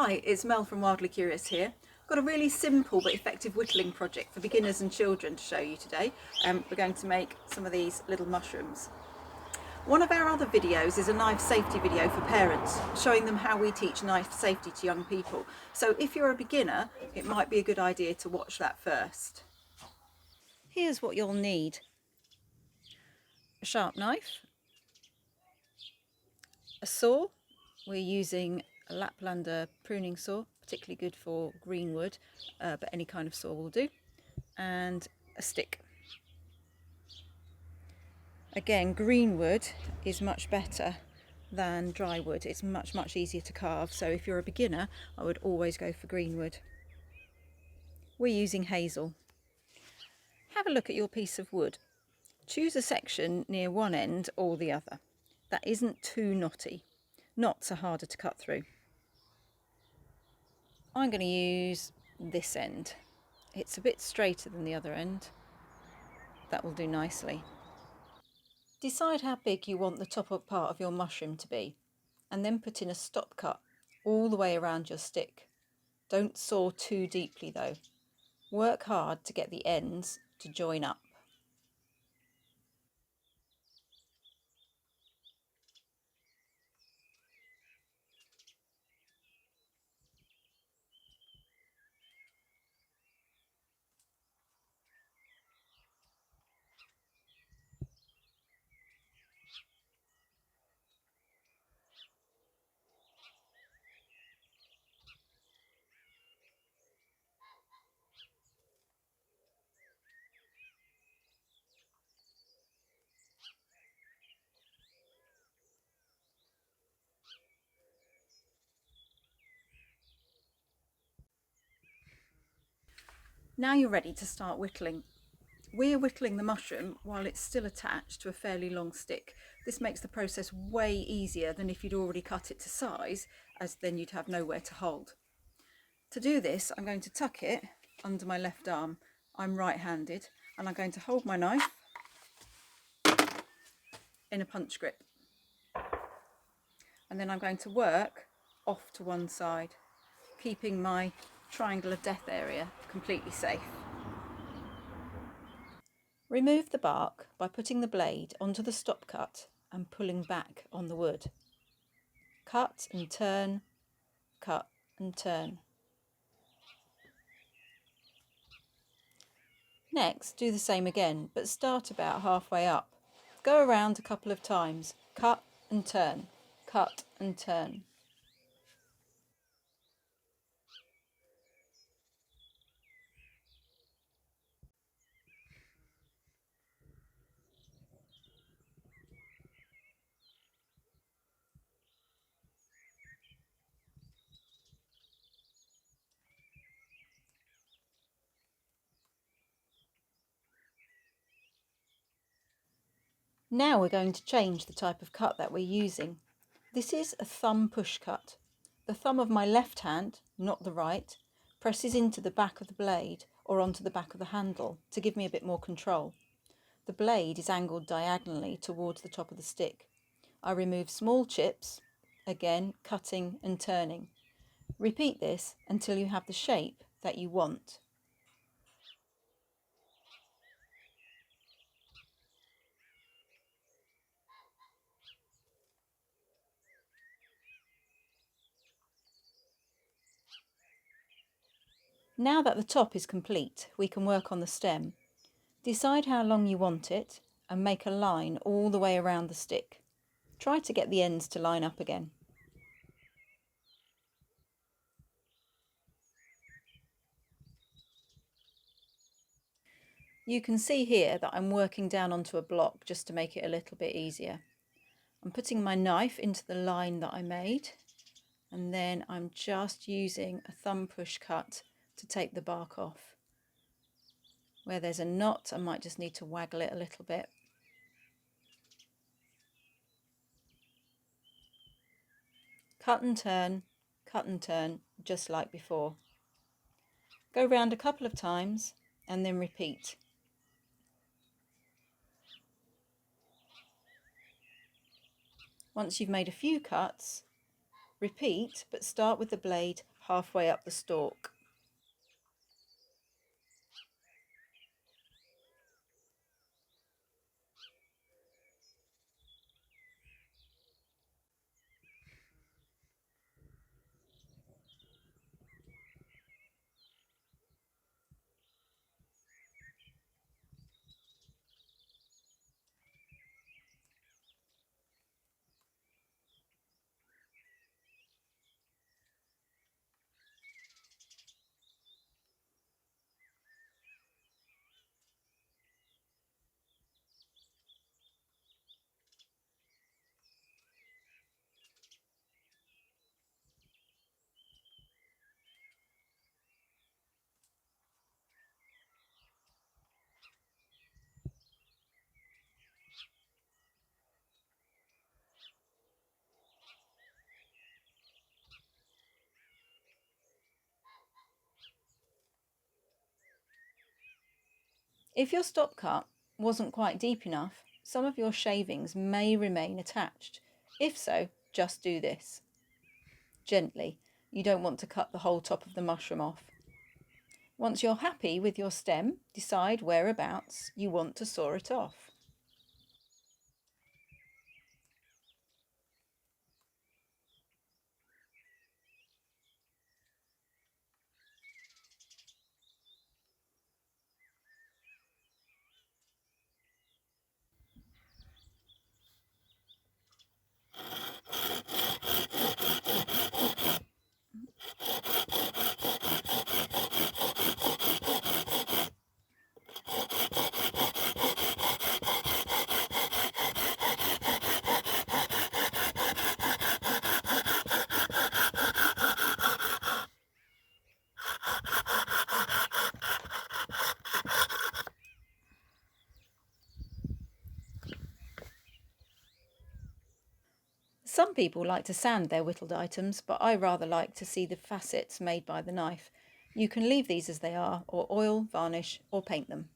Hi, it's Mel from Wildly Curious here. I've got a really simple but effective whittling project for beginners and children to show you today. We're going to make some of these little mushrooms. One of our other videos is a knife safety video for parents, showing them how we teach knife safety to young people. So if you're a beginner, it might be a good idea to watch that first. Here's what you'll need: a sharp knife, a saw. We're using a Laplander pruning saw, particularly good for green wood, but any kind of saw will do, and a stick. Again, green wood is much better than dry wood. It's much easier to carve, so if you're a beginner, I would always go for green wood. We're using hazel. Have a look at your piece of wood. Choose a section near one end or the other. That isn't too knotty. Knots are harder to cut through. I'm going to use this end. It's a bit straighter than the other end. That will do nicely. Decide how big you want the top part of your mushroom to be, and then put in a stop cut all the way around your stick. Don't saw too deeply though. Work hard to get the ends to join up. Now you're ready to start whittling. We're whittling the mushroom while it's still attached to a fairly long stick. This makes the process way easier than if you'd already cut it to size, as then you'd have nowhere to hold. To do this, I'm going to tuck it under my left arm. I'm right-handed, and I'm going to hold my knife in a punch grip. And then I'm going to work off to one side, keeping my triangle of death area completely safe. Remove the bark by putting the blade onto the stop cut and pulling back on the wood. Cut and turn, cut and turn. Next, do the same again, but start about halfway up. Go around a couple of times, cut and turn, cut and turn. Now we're going to change the type of cut that we're using. This is a thumb push cut. The thumb of my left hand, not the right, presses into the back of the blade or onto the back of the handle to give me a bit more control. The blade is angled diagonally towards the top of the stick. I remove small chips, again cutting and turning. Repeat this until you have the shape that you want. Now that the top is complete, we can work on the stem. Decide how long you want it and make a line all the way around the stick. Try to get the ends to line up again. You can see here that I'm working down onto a block just to make it a little bit easier. I'm putting my knife into the line that I made, and then I'm just using a thumb push cut to take the bark off. Where there's a knot, I might just need to waggle it a little bit. Cut and turn, just like before. Go round a couple of times and then repeat. Once you've made a few cuts, Repeat, but start with the blade halfway up the stalk. If your stop cut wasn't quite deep enough, some of your shavings may remain attached. If so, just do this. Gently, you don't want to cut the whole top of the mushroom off. Once you're happy with your stem, decide whereabouts you want to saw it off. Some people like to sand their whittled items, but I rather like to see the facets made by the knife. You can leave these as they are, or oil, varnish, or paint them.